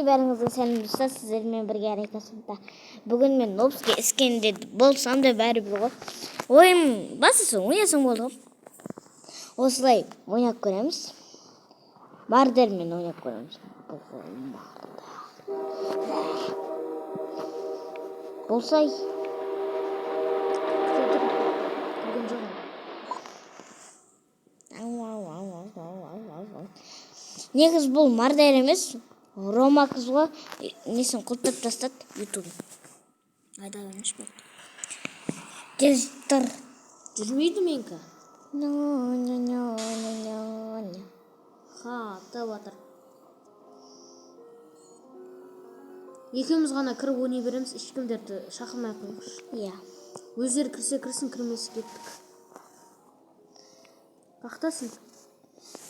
бәріңізге сәлем достар, сіздермен бірге әрекетасында. Бүгін мен Нобске іскенде болсам да бәрібір ғой. Ойын бастысы ойнасаң болды ғой. Осылай ойнап көреміз. Бардермен ойнап көреміз. Болсай. Негіз бұл Мардер емес, Рома қызға несін құлттап тастады ютубын. Айда өніш болды. Тез тұр. Жүрмейді менкі. Ха, тап атыр. Екеуміз ғана кіріп ойнай береміз, ешкімдерді шақырмай қойғыш. Иә. Өздері кірсе кірсін, кірмесі кеттік. Қақтасың?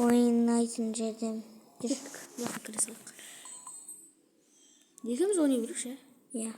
Ойнайтын жерден кеттік. Яқын кіре салдық. Екеуміз ойнай берейік ше? Иә.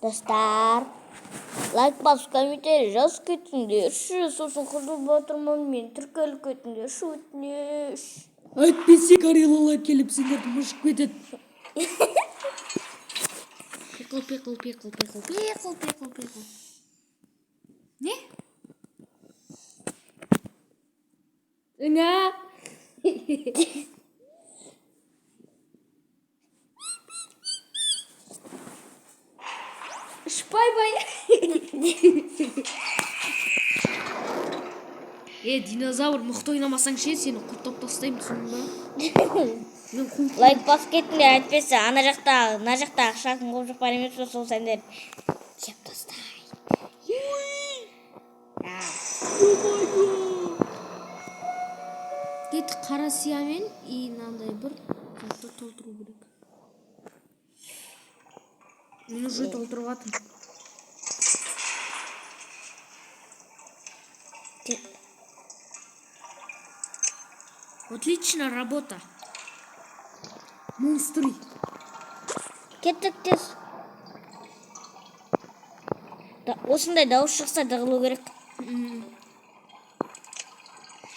Достар, лайк басып комментарий жазып кетіңдерші, сосын қызыл батырман мен тіркеліп кетіңдерші, өтініш. Әйтпесе карелалар келіп сендерді мұшып кетеді. Пиқыл. Не? Үңа? Шпай-бай. Динозавр мұқты ойнамасаң ше, сені құлттап тастаймын сонда. Лайк басып кетіңдер, әйтпесе ана жақта ақшасын көп жоқ бар емес пе, сол сендер жеп тастай. Кеттік қара сиямен мынандай бір затты толтыру керек. Мен уже толтырып жатырмын. Отличная работа. Монстры. Кеттік тез. Осындай дауыс шықса дығылу керек.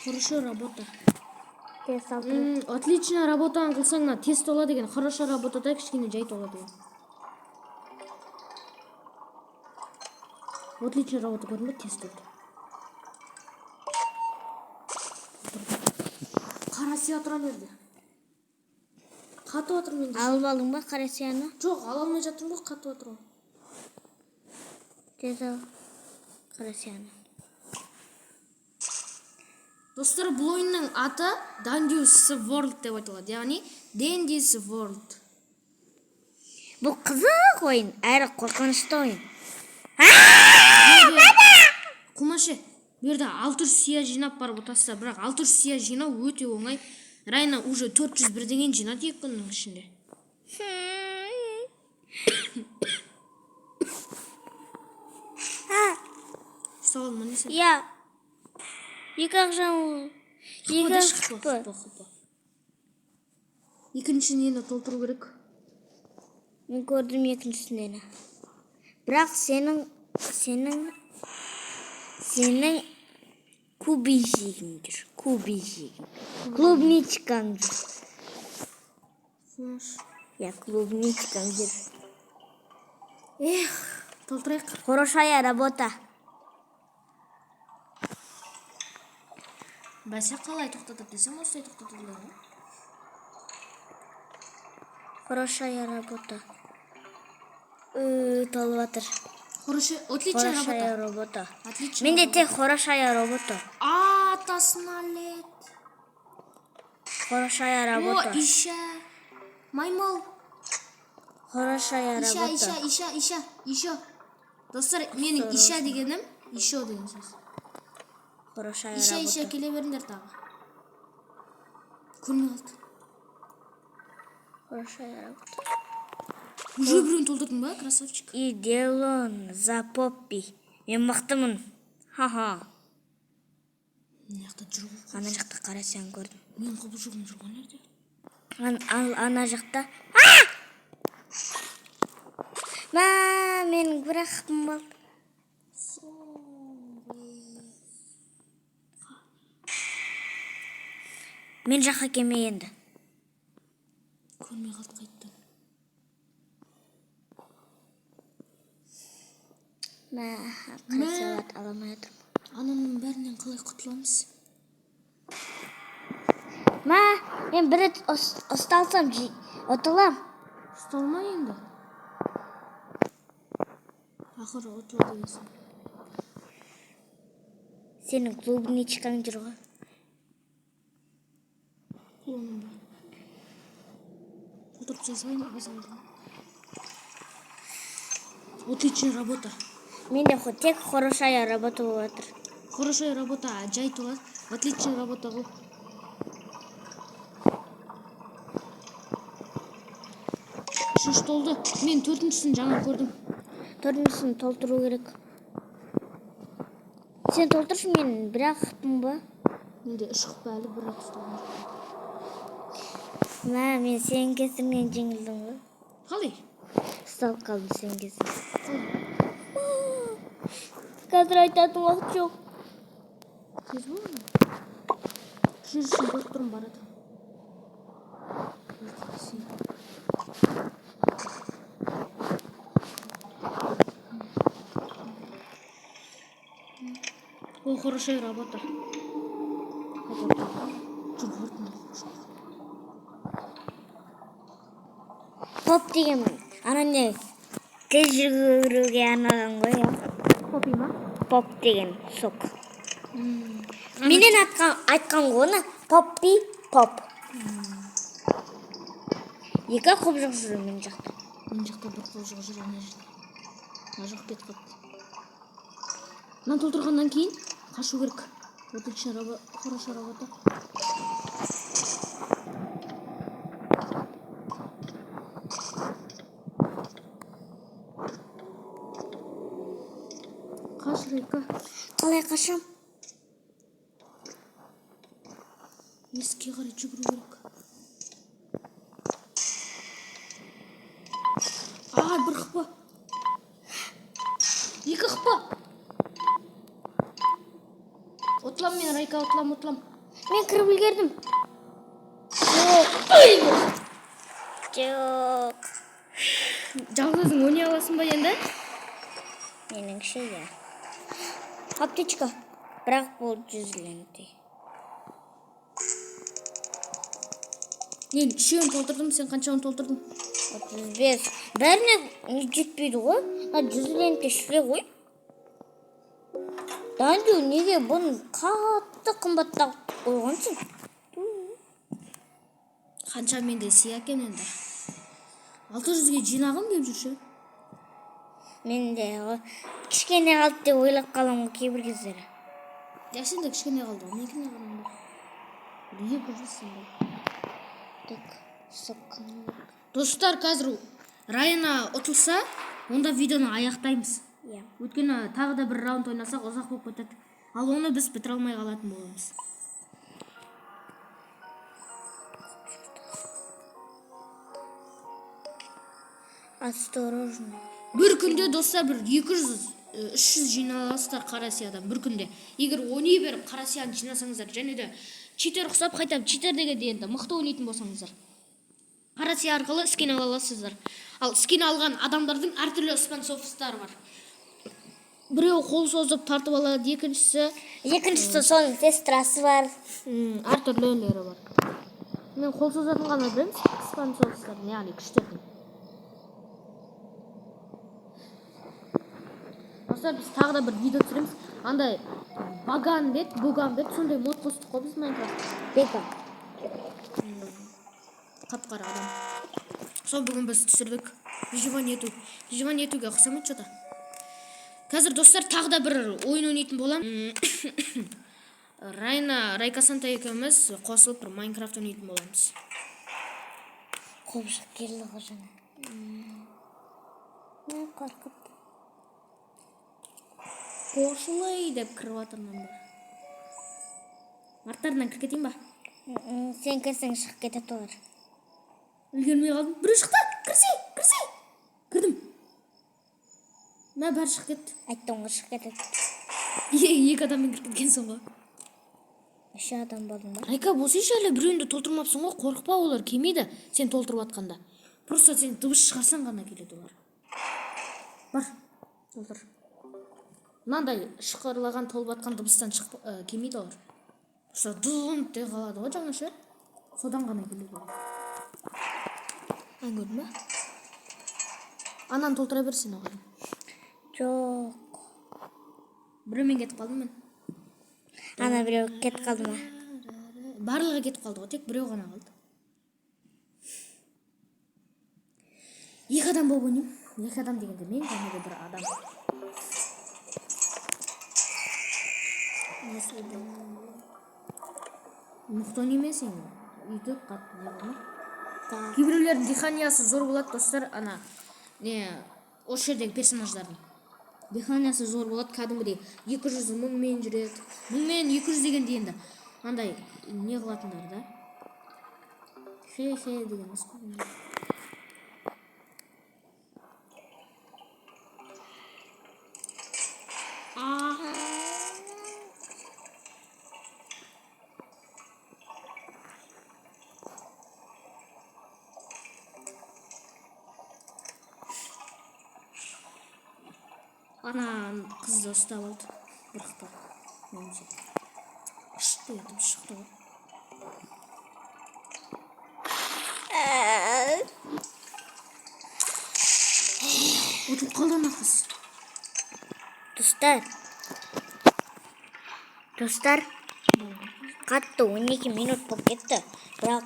Хорошая работа. Тез салдыру. Отличная работаны қылсаңна тез толады екен. Хорошая работада кішкене жай толады екен. Отличная работа көрдің бе? Тез толды. Қара сия тұрам ерді. Қатып атыр менде. Алып алдың ба қара сияны? Жоқ, ала алмай жатырмын ғой, қатып атыр ғой. Тез ал қара сияны. Достар, бұл ойынның аты Dandy's World деп айтылады. Яғни Dandy's World. Бұл қызық ойын, әрі қорқынышты ойын. Құмашы, берді 600 сия жинап барып отасыздар, бірақ 600 сия жинау өте оңай. Райна уже 401 деген жинады 2 күннің ішінде. Сауал ма несі? Иә. Екі ақшам. Екінші нені толтыру керек? Мен көрдім екіншісінені. Бірақ сенің кубижігің жүр. Клубничкаң жүр. Я клубничкаң жүр. Толтырайық. Хорошая работа. Бәсе қалай тоқтатып десем, осылай тоқтатып деді. Хорошая работа. Толып атыр. Отличная работа. Менде тек хорошая работа. Атасына лет. Хорошая работа. О, иша. Маймал. Хорошая работа. Иша. Достар, менің иша дегенім, ишо деген сөз. Хорошая работа. Иша келе беріңдер тағы. Көрмей қалды. Хорошая работа. Уже біреуін толтырдың ба, красавчик? И Делон за Поппи. Мен мықтымын. Ха-ха. Мына жақта жүр ғой. Ана жақта қарасаң көрдім. Мен құбыжығым жүрген жерде. Ана жақта. Ма, менің бір ақпым болды. Мен жаққа келме енді. Көрмей қалды қайттан. Ма, қарасалат аламай отырмын. Ананың бәрінен қалай құтыламыз? Ма, мен бір рет ұсталсам ұтылам. Ұсталма енді. Ақыры ұтылды дейсің. Сенің клубничкаң жүр ғой. Құланым ба. Толтырып жазайын, азалдым. Отличная работа. Менде тек хорошая работа болып жатыр. Хорошая работа, жай туат. Отличная работа қыл. Үшінші толды. Мен төртіншісін жаңа көрдім. Төртіншісін толтыру керек. Сен толтыршы, мен бір-ақ қыппын ба? Менде үш қыппа әлі бір рет ұсталған. Ма, мен сен кесірінен жеңілдім ғой. Қалай? Ұсталып қалдым сен кесірінен. Қалай? Қазір айтатын уақыт жоқ. Тез бол. Үшіншісін көріп тұрмын барады. О, хорошая работа. Поп деген ана не тез жүгіруге арналған ғой. Поппи ма? Поп деген сок. Менен айтқан ғой оны. Поппи, поп. Екі құбыжық жүр мен жақта. Мен жақта бір құбыжық жүр ана жерде. Ана жақ кетіп қалыпты. Мынаны толтырғаннан кейін қашу керек. Отличная работа, хорошая работа. Қаш, Рейка. Қалай қашам? Есікке қарай жүгіру керек. Бір қыпа. Екі қыпа. Ұтылам мен, Райка, ұтылам. Мен кіріп үлгердім. Жоқ. Жалғызың ойнай аласың ба енді? Меніңше, я. Аптечка. Бірақ бұл 100 ленте. Мен үшеуін толтырдым, сен қаншауын толтырдың? 35. Бәріне жетпейді ғой. 100 ленте шіле ғой. Данду, неге бұны қатты қымбаттап қойғансың? Қанша менде сиякен енді. 600-ге жинағым деп жүрші. Менде кішкене қалды деп ойлап қалам ғой кейбір кездері. Сен де кішкене қалды, мен кішкене қалам ба? Неге көрсің ба? Так, соққан. Достар, қазір Райана ұтылса, онда видеоны аяқтаймыз. Өткені тағы да бір раунд ойнасақ ұзақ болып кетеді. Ал оны біз бітіре алмай қалатын боламыз. Осторожно. Бір күнде достар бір 200-300 жиналасыздар Қарасиядан бір күнде. Егер ойнай беріп Қарасияны жинасаңыздар, және де читер ұқсап қайтап читер деген енді мықты ойнайтын болсаңыздар, Қарасия арқылы скин ала аласыздар. Ал скин алған адамдардың әртүрлі спонсорлықтары бар. Біреу қол созып тартып алады, екіншісі соның сестрасы бар. Әртүрлілері бар. Мен қол созатын ғана білемін, спонсорлықтарын, яғни күштердің. Достар, біз тағы да бір видео түсіреміз. Андай баган бет, сондай мод қостық қой біз Майнкрафт. Бека. Қап-қара адам. Сол бүгін біз түсірдік. Выживание етуге қысамын что-то. Қазір достар тағы да бір ойын ойнайтын болам. Райка Санта екеуміз қосылып бір Майнкрафт ойнайтын боламыз. Қобжық келді ғой жаңа. Қорқып. Қошылай деп кіріп жатырмын бар. Арттарынан кіріп кетейін ба? Сен кірсең шығып кетеді олар. Үлгермей қалдым. Біреу шықты. Кірсе. Кірдім. Мә бәрі шығып кетті. Айттым ғой шығып кетеді. Екі адаммен кіріп кеткенсің ғой. 3 адам болдың ба? Райка, болсайшы әлі біреуіңді толтырмапсың ғой. Қорықпа, олар келмейді сен толтырып жатқанда. Просто сен дыбыс шығарсаң ғана келеді олар. Бар, толтыр. Мынандай шықырлаған толып жатқан дыбыстан келмейді олар. Просто дұн де қалады ғой жаңаша. Содан ғана келеді олар. Көрдің ба? Ананы толтыра берсін оған. Жоқ. Біреумен кетіп қалдым мен. Ана біреу кетіп қалды ма? Барлығы кетіп қалды ғой, тек біреу ғана қалды. 2 адам болып ойнайым. 2 адам дегенде мен және де бір адам. Мықты ойнамайсың. Үйді қатты не. Кейбіреулердің диханиясы зор болады, достар. Ана осы жердегі персонаждардың диханиясы зор болады, кәдімгідей 200 мыңмен жүреді. 1000-200 дегенде енді андай не қылатындар да. Хе деген ескүрін. Ана қызды ұстап алды. Бұрықта. Менше. Шықты етіп шықты ғой. Өтіп қалды ана қыз. Достар, қатты 12 минут болып кетті. Бірақ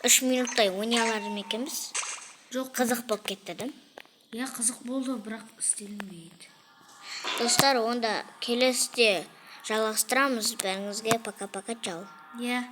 3 минуттай ойнай алар екенбіз. Жоқ, Қызық болып кетті, да? Я қызық болды, бірақ істелінбейді. Достар, онда келесіде жалғастырамыз. Бәріңізге пока-пока, чау. Я